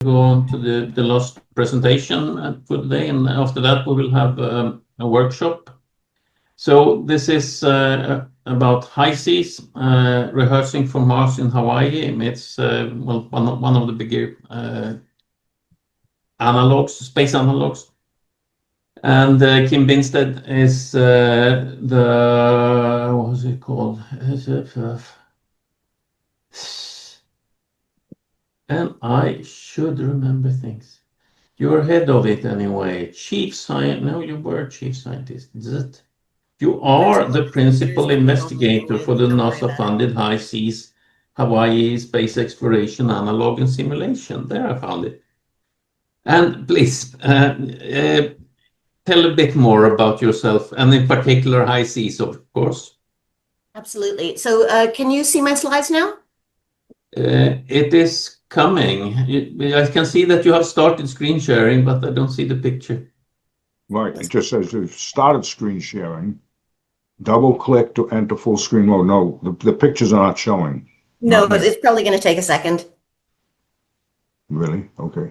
go on to the last presentation for today, and after that we will have a workshop. So this is about high seas, rehearsing for Mars in Hawaii. It's well, one of the bigger analogs, space analogs. And Kim Binsted is the, what was it called? And I should remember things. You're head of it anyway. Chief scientist. No, you were chief scientist. Is it? You are the principal investigator for the NASA-funded High Seas Hawaii Space Exploration Analog and Simulation. There, I found it. And please tell a bit more about yourself, and in particular high seas, of course. Absolutely. So can you see my slides now? It is coming. I can see that you have started screen sharing, but I don't see the picture. Right. It just says you've started screen sharing. Double click to enter full screen mode. No, the pictures are not showing. No, but it's probably going to take a second. Really? Okay.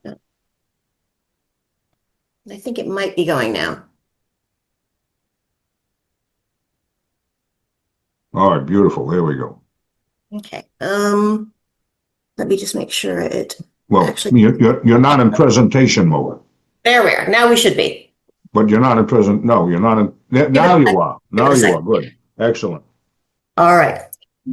Yeah. I think it might be going now. All right, beautiful. There we go. Okay. Let me just make sure it. Well, actually, you're not in presentation mode. There we are. Now we should be. But you're not in present. No, you're not in. Now you are. Now you are. Good. Excellent. All right.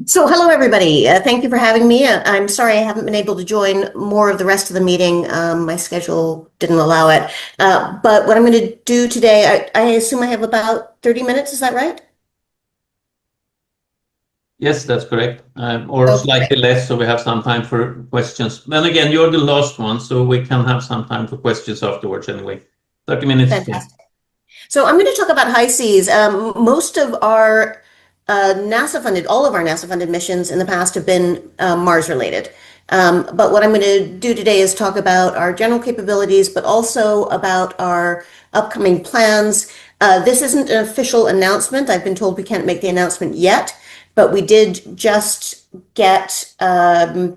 So hello, everybody. Thank you for having me. I'm sorry I haven't been able to join more of the rest of the meeting. My schedule didn't allow it. But what I'm going to do today, I assume I have about 30 minutes. Is that right? Yes, that's correct. Or slightly less, so we have some time for questions. Then again, you're the last one, so we can have some time for questions afterwards anyway. 30 minutes. Fantastic. So I'm going to talk about high seas. Most of our NASA-funded, all of our NASA-funded missions in the past have been Mars-related. But what I'm going to do today is talk about our general capabilities, but also about our upcoming plans. This isn't an official announcement. I've been told we can't make the announcement yet, but we did just get a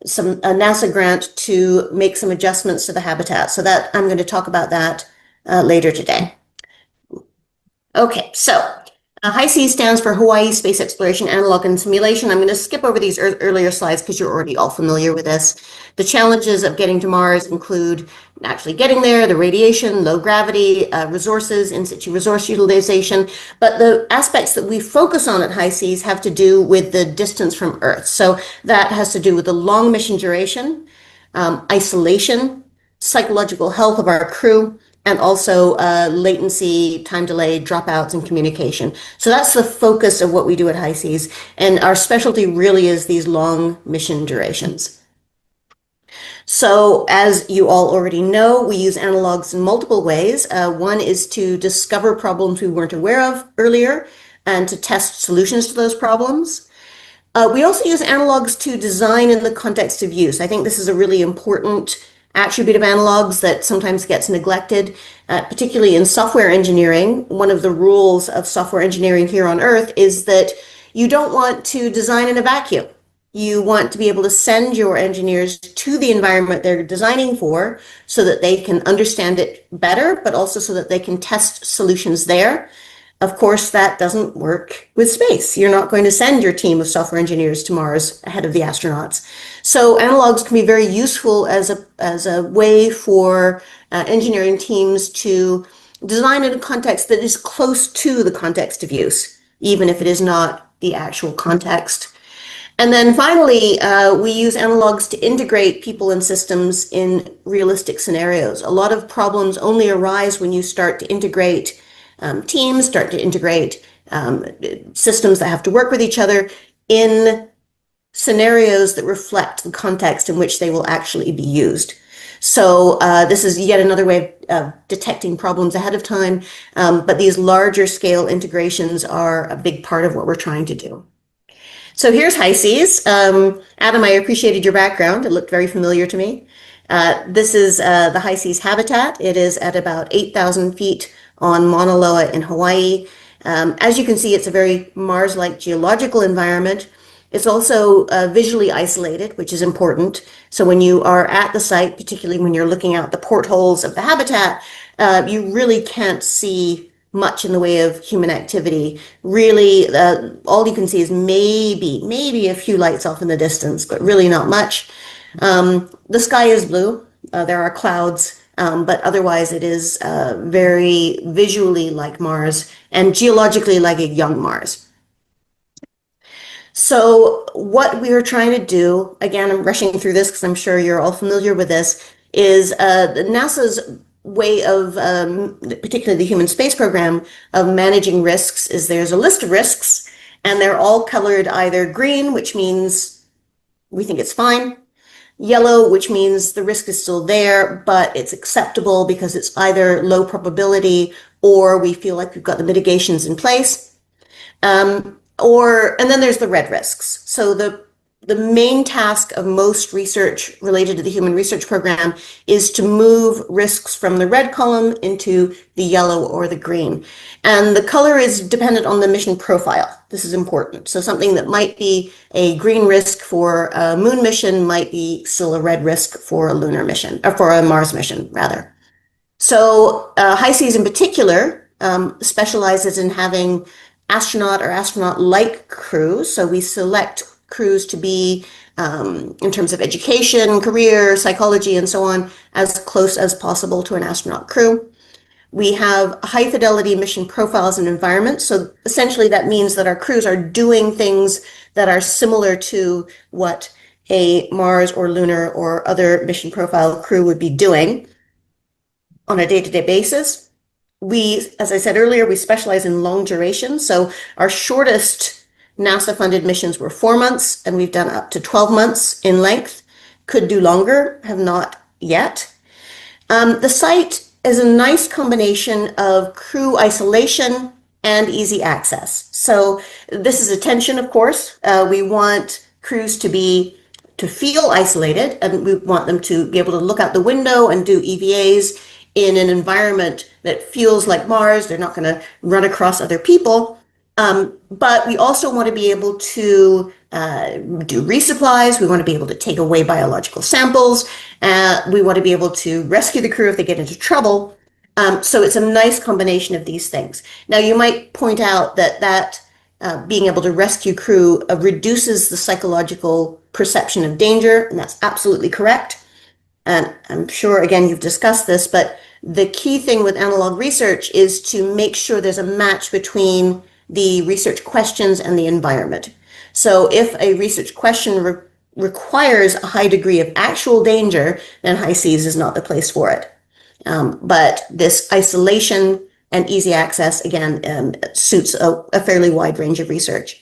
NASA grant to make some adjustments to the habitat. So that I'm going to talk about that later today. Okay, so High Seas stands for Hawaii Space Exploration Analog and Simulation. I'm going to skip over these earlier slides because you're already all familiar with this. The challenges of getting to Mars include actually getting there, the radiation, low gravity, resources, in situ resource utilization. But the aspects that we focus on at High Seas have to do with the distance from Earth. So that has to do with the long mission duration, isolation, psychological health of our crew, and also latency, time delay, dropouts, and communication. So that's the focus of what we do at High Seas. And our specialty really is these long mission durations. So as you all already know, we use analogs in multiple ways. One is to discover problems we weren't aware of earlier and to test solutions to those problems. We also use analogs to design in the context of use. I think this is a really important attribute of analogs that sometimes gets neglected, particularly in software engineering. One of the rules of software engineering here on Earth is that you don't want to design in a vacuum. You want to be able to send your engineers to the environment they're designing for so that they can understand it better, but also so that they can test solutions there. Of course, that doesn't work with space. You're not going to send your team of software engineers to Mars ahead of the astronauts. So analogs can be very useful as a way for engineering teams to design in a context that is close to the context of use, even if it is not the actual context. And then finally, we use analogs to integrate people and systems in realistic scenarios. A lot of problems only arise when you start to integrate teams, start to integrate systems that have to work with each other in scenarios that reflect the context in which they will actually be used. So this is yet another way of detecting problems ahead of time, but these larger scale integrations are a big part of what we're trying to do. So here's High Seas. Adam, I appreciated your background. It looked very familiar to me. This is the High Seas Habitat. It is at about 8,000 feet on Mauna Loa in Hawaii. As you can see, it's a very Mars-like geological environment. It's also visually isolated, which is important. So when you are at the site, particularly when you're looking out the portholes of the habitat, you really can't see much in the way of human activity. Really, all you can see is maybe a few lights off in the distance, but really not much. The sky is blue. There are clouds, but otherwise it is very visually like Mars and geologically like a young Mars. So what we are trying to do, again, I'm rushing through this because I'm sure you're all familiar with this, is NASA's way of, particularly the Human Space Program, of managing risks is there's a list of risks, and they're all colored either green, which means we think it's fine, yellow, which means the risk is still there, but it's acceptable because it's either low probability or we feel like we've got the mitigations in place. And then there's the red risks. So the main task of most research related to the Human Research Program is to move risks from the red column into the yellow or the green. And the color is dependent on the mission profile. This is important. So something that might be a green risk for a moon mission might be still a red risk for a lunar mission, or for a Mars mission, rather. So HI-SEAS in particular specializes in having astronaut or astronaut-like crews. So we select crews to be, in terms of education, career, psychology, and so on, as close as possible to an astronaut crew. We have high fidelity mission profiles and environments. So essentially that means that our crews are doing things that are similar to what a Mars or lunar or other mission profile crew would be doing on a day-to-day basis. We, as I said earlier, we specialize in long duration. So our shortest NASA-funded missions were 4 months, and we've done up to 12 months in length. Could do longer, have not yet. The site is a nice combination of crew isolation and easy access. So this is a tension, of course. We want crews to feel isolated, and we want them to be able to look out the window and do EVAs in an environment that feels like Mars. They're not going to run across other people. But we also want to be able to do resupplies. We want to be able to take away biological samples. We want to be able to rescue the crew if they get into trouble. So it's a nice combination of these things. Now, you might point out that being able to rescue crew reduces the psychological perception of danger, and that's absolutely correct. And I'm sure, again, you've discussed this, but the key thing with analog research is to make sure there's a match between the research questions and the environment. So if a research question requires a high degree of actual danger, then HI-SEAS is not the place for it. But this isolation and easy access, again, suits a fairly wide range of research.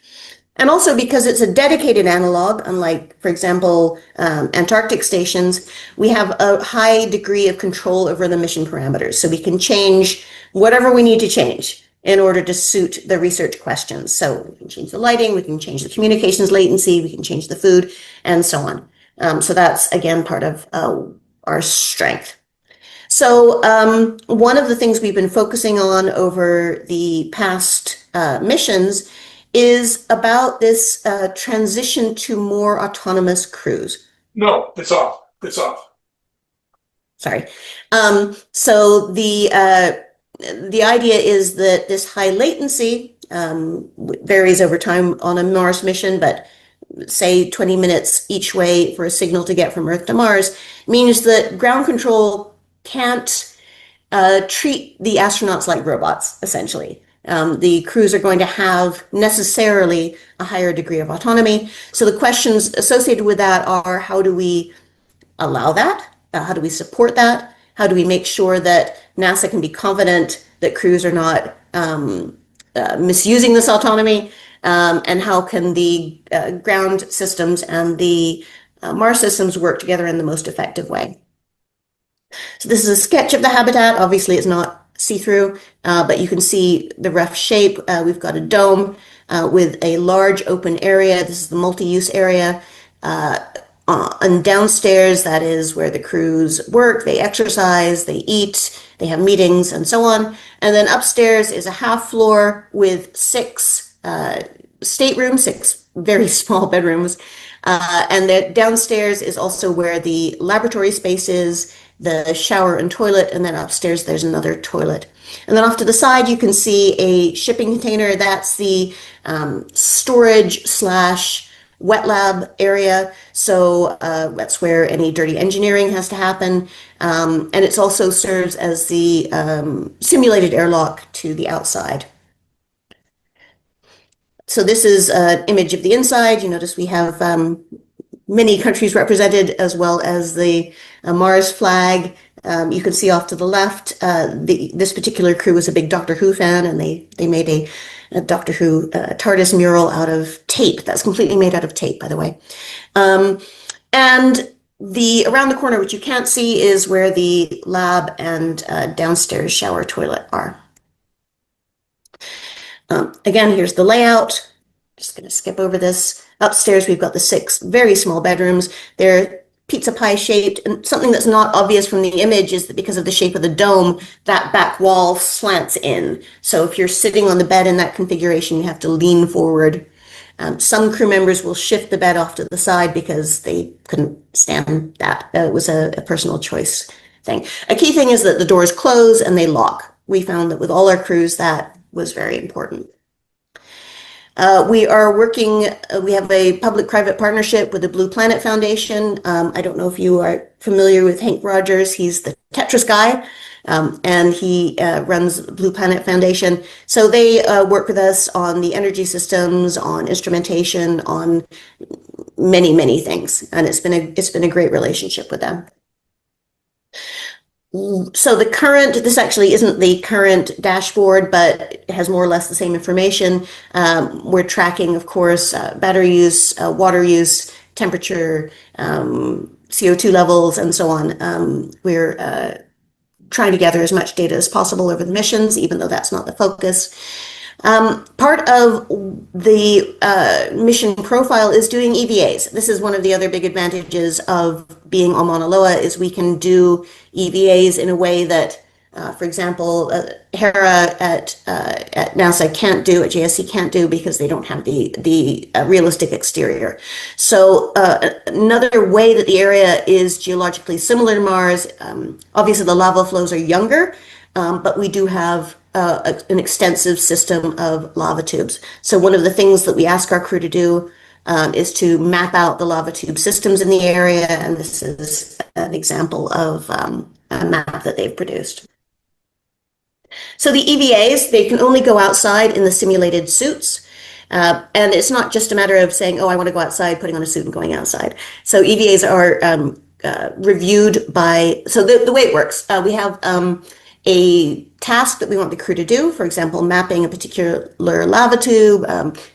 And also because it's a dedicated analog, unlike, for example, Antarctic stations, we have a high degree of control over the mission parameters. So we can change whatever we need to change in order to suit the research questions. So we can change the lighting, we can change the communications latency, we can change the food, and so on. So that's, again, part of our strength. So one of the things we've been focusing on over the past missions is about this transition to more autonomous crews. No, it's off. It's off. Sorry. So the idea is that this high latency varies over time on a Mars mission, but say 20 minutes each way for a signal to get from Earth to Mars means that ground control can't treat the astronauts like robots, essentially. The crews are going to have necessarily a higher degree of autonomy. So the questions associated with that are, how do we allow that? How do we support that? How do we make sure that NASA can be confident that crews are not misusing this autonomy? And how can the ground systems and the Mars systems work together in the most effective way? So this is a sketch of the habitat. Obviously, it's not see-through, but you can see the rough shape. We've got a dome with a large open area. This is the multi-use area. And downstairs, that is where the crews work, they exercise, they eat, they have meetings, and so on. And then upstairs is a half floor with 6 staterooms, 6 very small bedrooms. And the downstairs is also where the laboratory space is, the shower and toilet, and then upstairs there's another toilet. And then off to the side you can see a shipping container. That's the storage slash wet lab area. So that's where any dirty engineering has to happen. And it also serves as the simulated airlock to the outside. So this is an image of the inside. You notice we have many countries represented, as well as the Mars flag. You can see off to the left, this particular crew was a big Doctor Who fan, and they made a Doctor Who TARDIS mural out of tape. That's completely made out of tape, by the way. And the around the corner, which you can't see, is where the lab and downstairs shower toilet are. Again, here's the layout. Just going to skip over this. Upstairs, we've got the 6 very small bedrooms. They're pizza pie shaped, and something that's not obvious from the image is that because of the shape of the dome, that back wall slants in. So if you're sitting on the bed in that configuration, you have to lean forward. Some crew members will shift the bed off to the side because they couldn't stand that. It was a personal choice thing. A key thing is that the doors close and they lock. We found that with all our crews, that was very important. We are working, we have a public-private partnership with the Blue Planet Foundation. I don't know if you are familiar with Hank Rogers. He's the Tetris guy, and he runs Blue Planet Foundation. So they work with us on the energy systems, on instrumentation, on many, many things. And it's been a great relationship with them. So this actually isn't the current dashboard, but it has more or less the same information. We're tracking, of course, battery use, water use, temperature, CO2 levels, and so on. We're trying to gather as much data as possible over the missions, even though that's not the focus. Part of the mission profile is doing EVAs. This is one of the other big advantages of being on Mauna Loa, is we can do EVAs in a way that, for example, Hera at NASA can't do, at JSC can't do, because they don't have the realistic exterior. So another way that the area is geologically similar to Mars, obviously the lava flows are younger, but we do have an extensive system of lava tubes. So one of the things that we ask our crew to do is to map out the lava tube systems in the area, and this is an example of a map that they've produced. So the EVAs, they can only go outside in the simulated suits. And it's not just a matter of saying, oh, I want to go outside, putting on a suit and going outside. So EVAs are reviewed by, so the way it works, we have a task that we want the crew to do, for example, mapping a particular lava tube,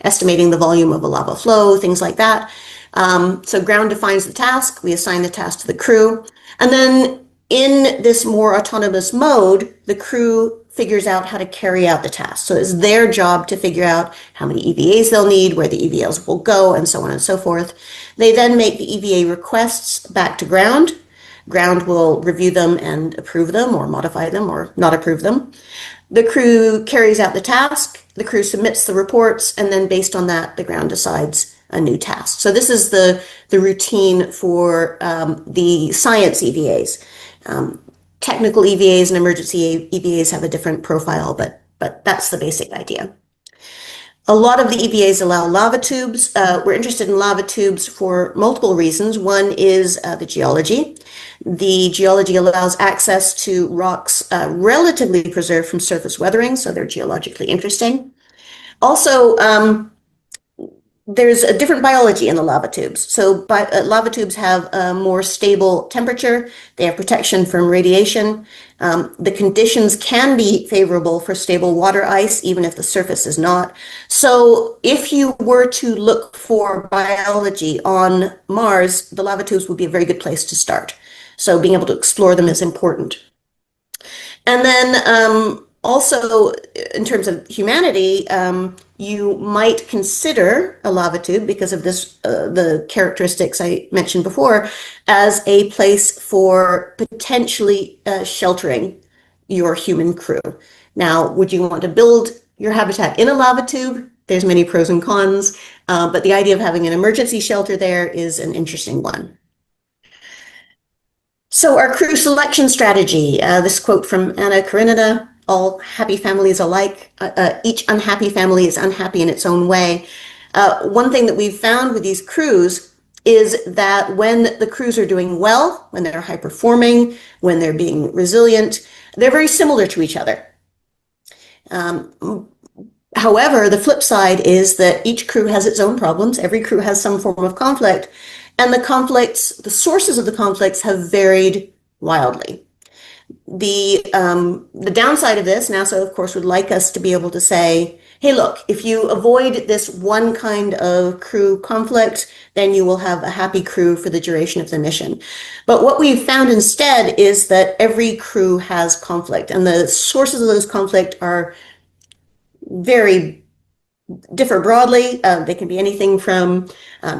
estimating the volume of a lava flow, things like that. So ground defines the task, we assign the task to the crew, and then in this more autonomous mode, the crew figures out how to carry out the task. So it's their job to figure out how many EVAs they'll need, where the EVAs will go, and so on and so forth. They then make the EVA requests back to ground. Ground will review them and approve them, or modify them, or not approve them. The crew carries out the task, the crew submits the reports, and then based on that, the ground decides a new task. So this is the routine for the science EVAs. Technical EVAs and emergency EVAs have a different profile, but that's the basic idea. A lot of the EVAs allow lava tubes. We're interested in lava tubes for multiple reasons. One is the geology. The geology allows access to rocks relatively preserved from surface weathering, so they're geologically interesting. Also, there's a different biology in the lava tubes. So lava tubes have a more stable temperature. They have protection from radiation. The conditions can be favorable for stable water ice, even if the surface is not. So if you were to look for biology on Mars, the lava tubes would be a very good place to start. So being able to explore them is important. And then also, in terms of humanity, you might consider a lava tube, because of this, the characteristics I mentioned before, as a place for potentially sheltering your human crew. Now, would you want to build your habitat in a lava tube? There's many pros and cons, but the idea of having an emergency shelter there is an interesting one. So our crew selection strategy, this quote from Anna Karenina, all happy families alike, each unhappy family is unhappy in its own way. One thing that we've found with these crews is that when the crews are doing well, when they're high performing, when they're being resilient, they're very similar to each other. However, the flip side is that each crew has its own problems. Every crew has some form of conflict, and the sources of the conflicts have varied wildly. The downside of this, NASA, of course, would like us to be able to say, hey, look, if you avoid this one kind of crew conflict, then you will have a happy crew for the duration of the mission. But what we've found instead is that every crew has conflict, and the sources of those conflict are differ broadly. They can be anything from,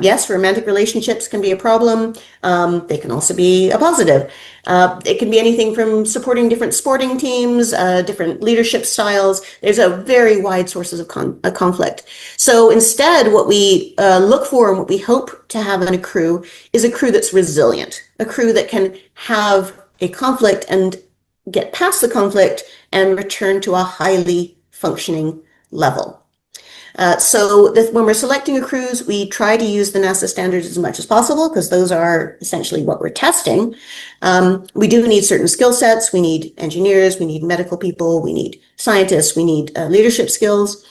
yes, romantic relationships can be a problem. They can also be a positive. It can be anything from supporting different sporting teams, different leadership styles. There's a very wide sources of conflict. So instead, what we look for and what we hope to have in a crew is a crew that's resilient, a crew that can have a conflict and get past the conflict and return to a highly functioning level. When we're selecting a cruise, we try to use the NASA standards as much as possible because those are essentially what we're testing. We do need certain skill sets. We need engineers, we need medical people, we need scientists, we need leadership skills.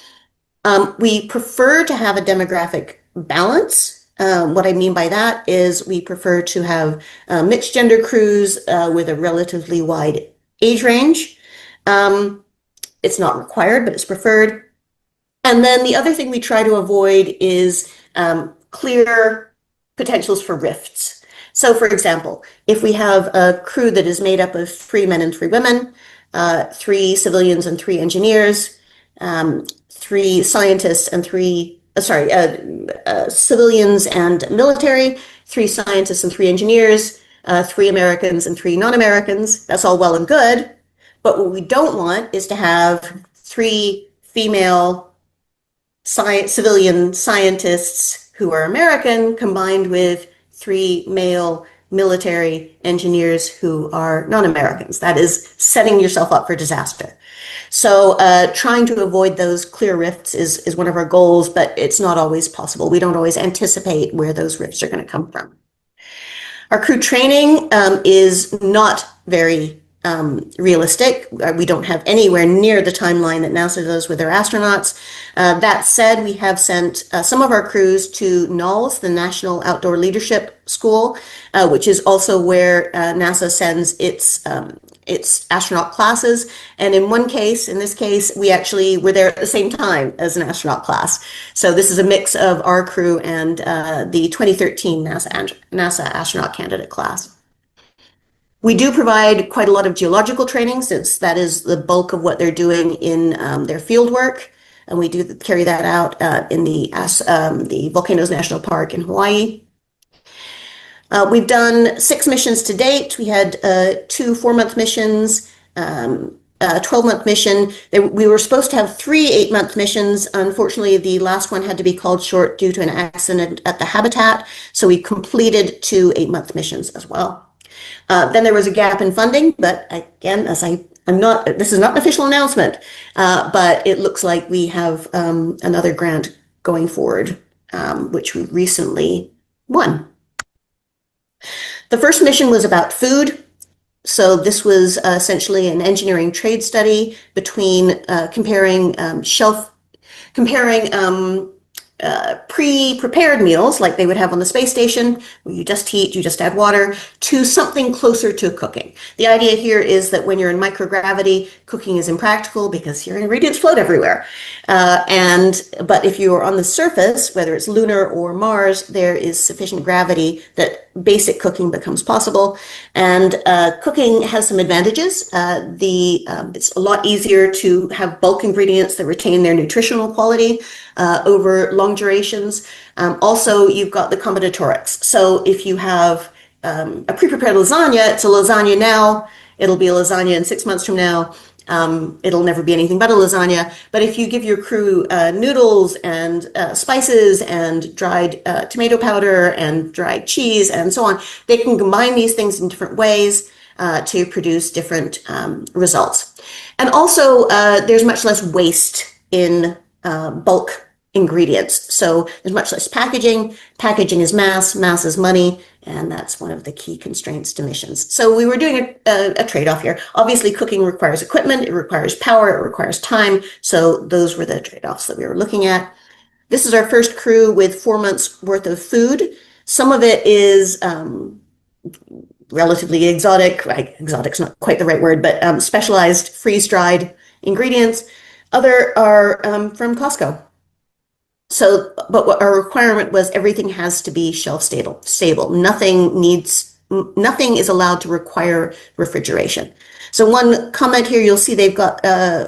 We prefer to have a demographic balance. What I mean by that is we prefer to have mixed gender crews with a relatively wide age range. It's not required, but it's preferred. And then the other thing we try to avoid is clear potentials for rifts. So for example, if we have a crew that is made up of 3 men and 3 women, 3 civilians and 3 engineers, 3 scientists and 3, civilians and military, 3 scientists and 3 engineers, 3 Americans and 3 non-Americans, that's all well and good. But what we don't want is to have 3 female civilian scientists who are American combined with 3 male military engineers who are non-Americans. That is setting yourself up for disaster. So trying to avoid those clear rifts is one of our goals, but it's not always possible. We don't always anticipate where those rifts are going to come from. Our crew training is not very realistic. We don't have anywhere near the timeline that NASA does with their astronauts. That said, we have sent some of our crews to NALS, the National Outdoor Leadership School, which is also where NASA sends its astronaut classes. And in this case, we actually were there at the same time as an astronaut class. So this is a mix of our crew and the 2013 NASA astronaut candidate class. We do provide quite a lot of geological training since that is the bulk of what they're doing in their field work. And we do carry that out in the Volcanoes National Park in Hawaii. We've done 6 missions to date. We had 2 4-month missions, a 12-month mission. We were supposed to have 3 8-month missions. Unfortunately, the last one had to be called short due to an accident at the Habitat. So we completed 2 8-month missions as well. Then there was a gap in funding, but again, this is not an official announcement, but it looks like we have another grant going forward, which we recently won. The first mission was about food. So this was essentially an engineering trade study between comparing pre-prepared meals like they would have on the space station, where you just heat, you just add water, to something closer to cooking. The idea here is that when you're in microgravity, cooking is impractical because your ingredients float everywhere. But if you are on the surface, whether it's Lunar or Mars, there is sufficient gravity that basic cooking becomes possible. And cooking has some advantages. It's a lot easier to have bulk ingredients that retain their nutritional quality over long durations. Also, you've got the combinatorics. So if you have a pre-prepared lasagna, it's a lasagna now, it'll be a lasagna in 6 months from now. it'll never be anything but a lasagna. But if you give your crew noodles and spices and dried tomato powder and dried cheese and so on, they can combine these things in different ways to produce different results. And also, there's much less waste in bulk ingredients. So there's much less packaging. Packaging is mass is money, and that's one of the key constraints to missions. So we were doing a trade-off here. Obviously, cooking requires equipment, it requires power, it requires time. So those were the trade-offs that we were looking at. This is our first crew with 4 months worth of food. Some of it is relatively exotic. Exotic's not quite the right word, but specialized freeze-dried ingredients. Other are from Costco. So, but what our requirement was everything has to be shelf stable. Nothing is allowed to require refrigeration. So one comment here, you'll see they've got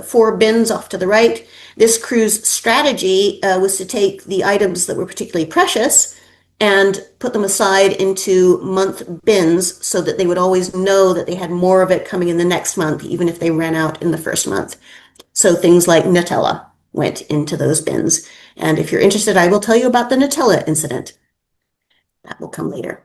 4 bins off to the right. This crew's strategy was to take the items that were particularly precious and put them aside into month bins so that they would always know that they had more of it coming in the next month, even if they ran out in the first month. So things like Nutella went into those bins. And if you're interested, I will tell you about the Nutella incident. That will come later.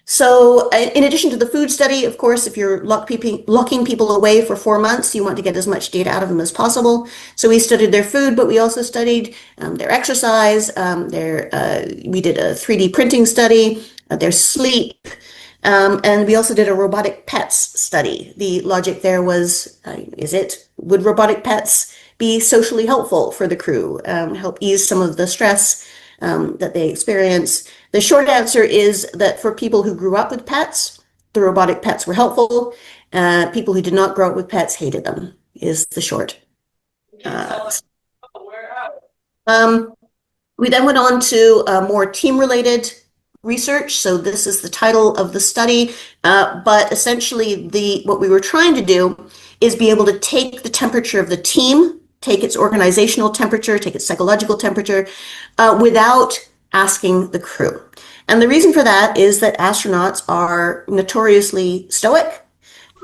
So in addition to the food study, of course, if you're locking people away for 4 months, you want to get as much data out of them as possible. So we studied their food, but we also studied their exercise, we did a 3D printing study, their sleep, and we also did a robotic pets study. The logic there was, would robotic pets be socially helpful for the crew, help ease some of the stress that they experience? The short answer is that for people who grew up with pets, the robotic pets were helpful. People who did not grow up with pets hated them, is the short. We then went on to more team-related research. So this is the title of the study, but essentially what we were trying to do is be able to take the temperature of the team, take its organizational temperature, take its psychological temperature, without asking the crew. And the reason for that is that astronauts are notoriously stoic.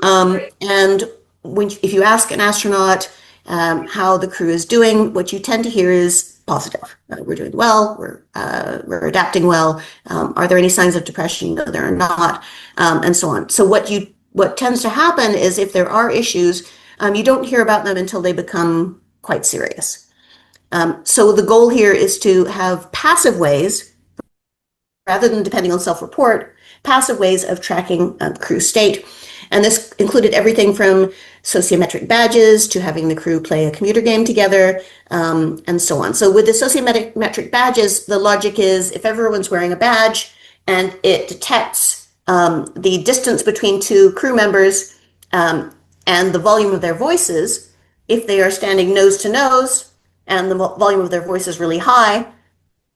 And if you ask an astronaut how the crew is doing, what you tend to hear is positive. We're doing well, we're adapting well. Are there any signs of depression? No, there are not, and so on. So what tends to happen is if there are issues, you don't hear about them until they become quite serious. So the goal here is to have passive ways, rather than depending on self-report, passive ways of tracking crew state. And this included everything from sociometric badges to having the crew play a computer game together, and so on. So with the sociometric badges, the logic is if everyone's wearing a badge and it detects the distance between 2 crew members and the volume of their voices, if they are standing nose to nose and the volume of their voice is really high,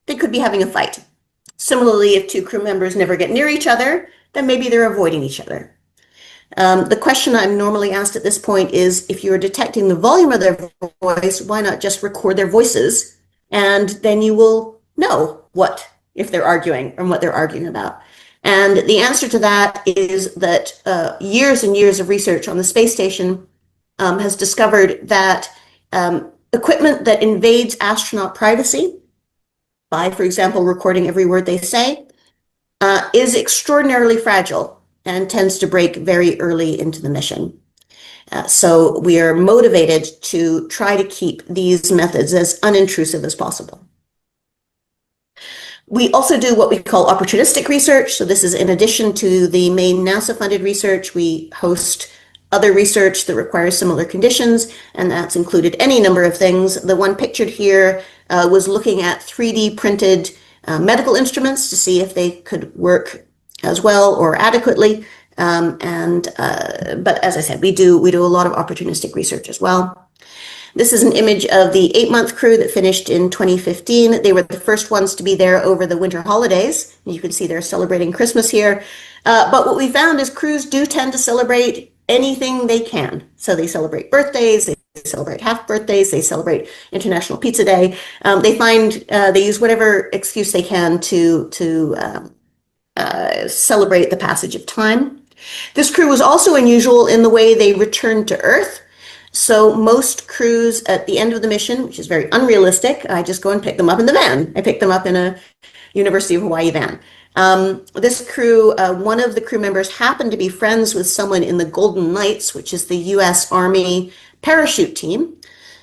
they could be having a fight. Similarly, if 2 crew members never get near each other, then maybe they're avoiding each other. The question I'm normally asked at this point is, if you're detecting the volume of their voice, why not just record their voices? And then you will know if they're arguing and what they're arguing about. And the answer to that is that years and years of research on the space station has discovered that equipment that invades astronaut privacy, by, for example, recording every word they say, is extraordinarily fragile and tends to break very early into the mission. So we are motivated to try to keep these methods as unintrusive as possible. We also do what we call opportunistic research. So this is in addition to the main NASA-funded research. We host other research that requires similar conditions, and that's included any number of things. The one pictured here was looking at 3D printed medical instruments to see if they could work as well or adequately. But as I said, we do a lot of opportunistic research as well. This is an image of the 8-month crew that finished in 2015. They were the first ones to be there over the winter holidays. You can see they're celebrating Christmas here. But what we found is crews do tend to celebrate anything they can. So they celebrate birthdays, they celebrate half birthdays, they celebrate International Pizza Day. They use whatever excuse they can to celebrate the passage of time. This crew was also unusual in the way they returned to Earth. So most crews at the end of the mission, which is very unrealistic, I just go and pick them up in the van. I pick them up in a University of Hawaii van. This crew, one of the crew members happened to be friends with someone in the Golden Knights, which is the U.S. Army parachute team.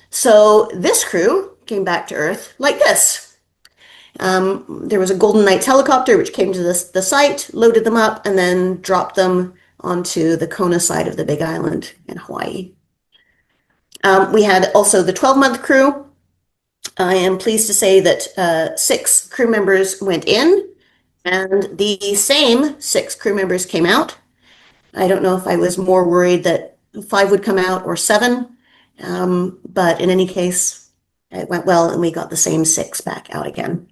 So this crew came back to Earth like this. There was a Golden Knights helicopter which came to the site, loaded them up, and then dropped them onto the Kona side of the Big Island in Hawaii. We had also the 12-month crew. I am pleased to say that 6 crew members went in, and the same 6 crew members came out. I don't know if I was more worried that 5 would come out or 7, but in any case, it went well, and we got the same 6 back out again.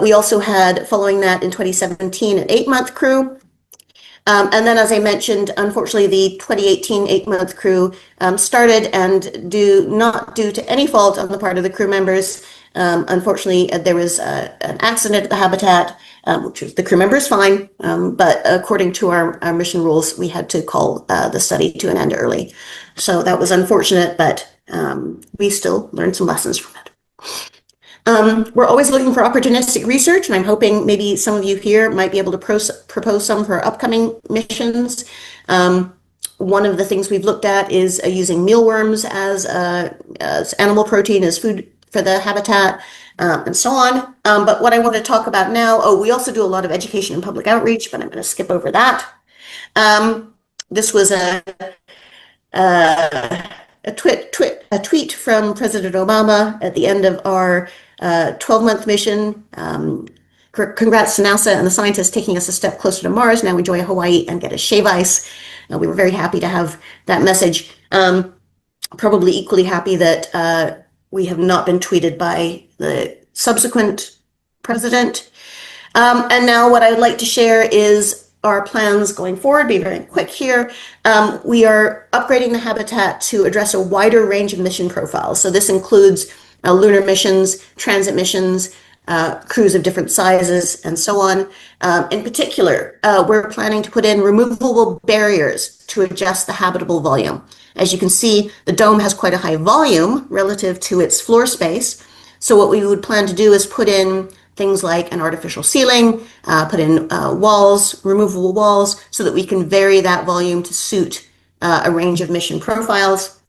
We also had, following that in 2017, an 8-month crew. And then, as I mentioned, unfortunately, the 2018 8-month crew started, and not due to any fault on the part of the crew members. Unfortunately, there was an accident at the Habitat, which was the crew members fine, but according to our mission rules, we had to call the study to an end early. So that was unfortunate, but we still learned some lessons from it. We're always looking for opportunistic research, and I'm hoping maybe some of you here might be able to propose some for upcoming missions. One of the things we've looked at is using mealworms as animal protein, as food for the Habitat, and so on. But what I want to talk about now, we also do a lot of education and public outreach, but I'm going to skip over that. This was a tweet from President Obama at the end of our 12-month mission. Congrats to NASA and the scientists taking us a step closer to Mars. Now enjoy Hawaii and get a shave ice. We were very happy to have that message. Probably equally happy that we have not been tweeted by the subsequent president. And now what I would like to share is our plans going forward. Be very quick here. We are upgrading the Habitat to address a wider range of mission profiles. So this includes lunar missions, transit missions, crews of different sizes, and so on. In particular, we're planning to put in removable barriers to adjust the habitable volume. As you can see, the dome has quite a high volume relative to its floor space. So what we would plan to do is put in things like an artificial ceiling, put in walls, removable walls, so that we can vary that volume to suit a range of mission profiles.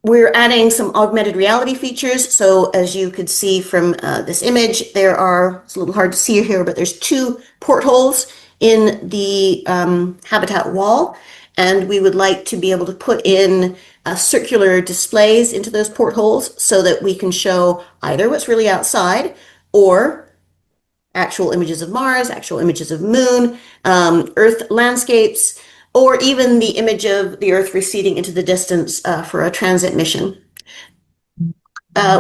We're adding some augmented reality features. So as you could see from this image, it's a little hard to see here, but there's 2 portholes in the Habitat wall. And we would like to be able to put in circular displays into those portholes so that we can show either what's really outside or actual images of Mars, actual images of Moon, Earth landscapes, or even the image of the Earth receding into the distance for a transit mission.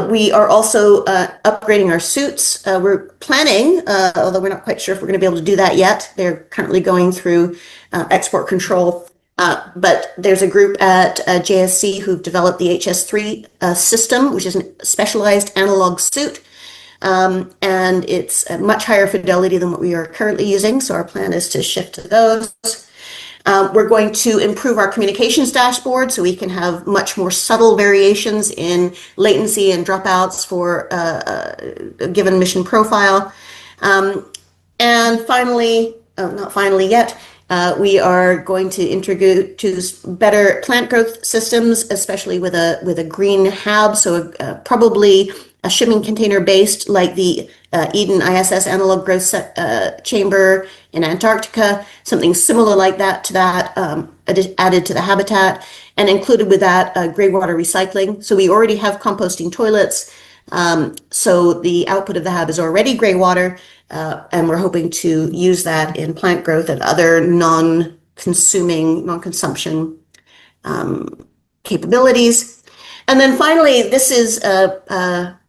We are also upgrading our suits. We're planning, although we're not quite sure if we're going to be able to do that yet. They're currently going through export control. But there's a group at JSC who've developed the HS3 system, which is a specialized analog suit. And it's a much higher fidelity than what we are currently using. So our plan is to shift to those. We're going to improve our communications dashboard so we can have much more subtle variations in latency and dropouts for a given mission profile. And finally, not finally yet, we are going to introduce better plant growth systems, especially with a green hab, so probably a shipping container based like the Eden ISS analog growth chamber in Antarctica, something similar like that added to the Habitat, and included with that gray water recycling. So we already have composting toilets, so the output of the hab is already gray water, and we're hoping to use that in plant growth and other non-consumption capabilities. And then finally, this is a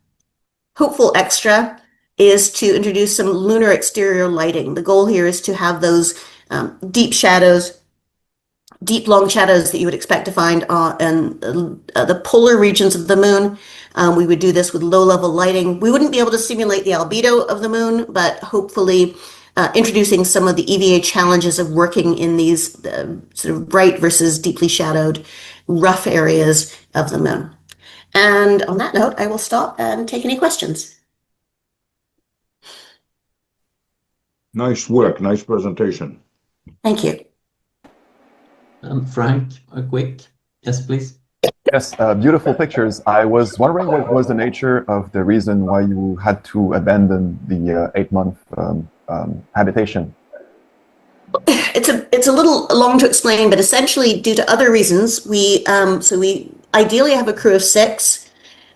hopeful extra, is to introduce some lunar exterior lighting. The goal here is to have those deep long shadows that you would expect to find in the polar regions of the moon. We would do this with low-level lighting. We wouldn't be able to simulate the albedo of the moon, but hopefully introducing some of the EVA challenges of working in these sort of bright versus deeply shadowed, rough areas of the moon. And on that note, I will stop and take any questions. Nice work, nice presentation. Thank you. And Frank, a quick, yes, please. Yes, beautiful pictures. I was wondering what was the nature of the reason why you had to abandon the 8-month habitation. It's a little long to explain, but essentially due to other reasons, we ideally have a crew of 6.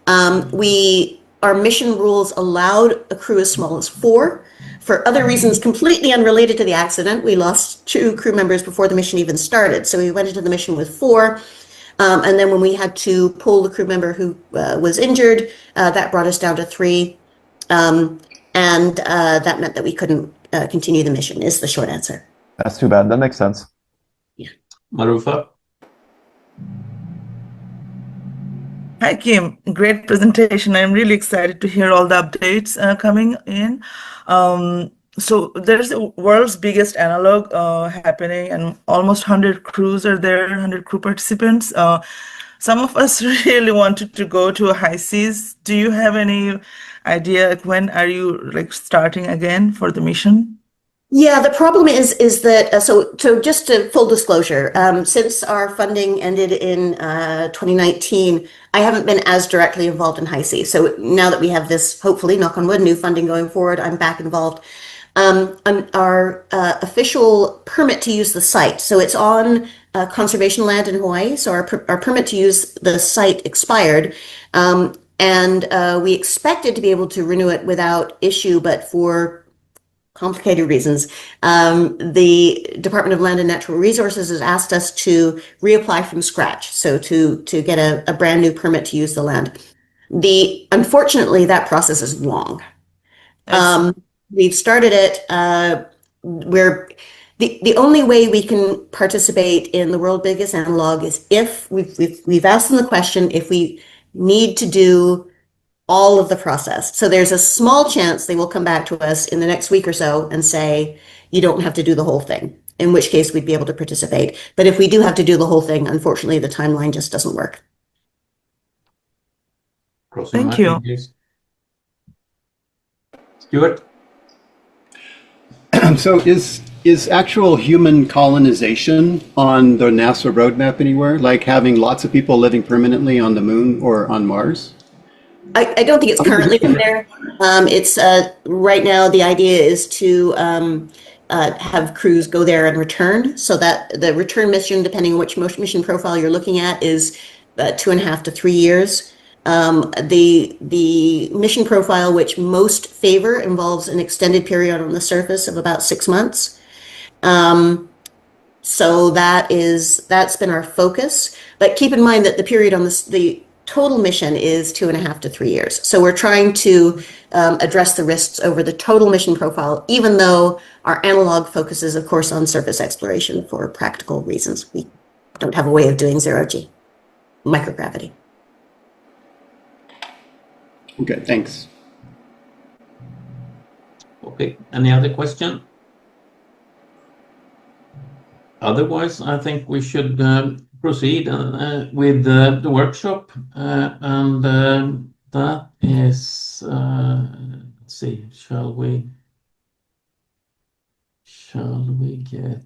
Our mission rules allowed a crew as small as 4. For other reasons completely unrelated to the accident, we lost 2 crew members before the mission even started. So we went into the mission with 4. And then when we had to pull the crew member who was injured, that brought us down to 3. And that meant that we couldn't continue the mission, is the short answer. That's too bad. That makes sense. Yeah. Marufa? Hi, Kim. Great presentation. I'm really excited to hear all the updates coming in. So there's the world's biggest analog happening, and almost 100 crews are there, 100 crew participants. Some of us really wanted to go to high seas. Do you have any idea when are you starting again for the mission? Yeah, the problem is that so just to full disclosure, since our funding ended in 2019, I haven't been as directly involved in high seas. So now that we have this, hopefully, knock on wood, new funding going forward, I'm back involved. Our official permit to use the site, so it's on conservation land in Hawaii. So our permit to use the site expired, and we expected to be able to renew it without issue, but for complicated reasons, the Department of Land and Natural Resources has asked us to reapply from scratch, so to get a brand new permit to use the land. Unfortunately, that process is long. We've started it. We're the only way we can participate in the world's biggest analog is if we've asked them the question if we need to do all of the process. So there's a small chance they will come back to us in the next week or so and say, you don't have to do the whole thing, in which case we'd be able to participate. But if we do have to do the whole thing, unfortunately, the timeline just doesn't work. Thank you. Stuart? So is actual human colonization on the NASA roadmap anywhere, like having lots of people living permanently on the moon or on Mars? I don't think it's currently in there. It's right now the idea is to have crews go there and return, so that the return mission, depending on which mission profile you're looking at, is 2.5 to 3 years. The mission profile which most favor involves an extended period on the surface of about 6 months. So that's been our focus. But keep in mind that the period on the total mission is 2.5 to 3 years. So we're trying to address the risks over the total mission profile, even though our analog focuses, of course, on surface exploration for practical reasons. We don't have a way of doing zero-G, microgravity. Okay, thanks. Okay, any other question? Otherwise, I think we should proceed with the workshop, and that is, let's see, shall we get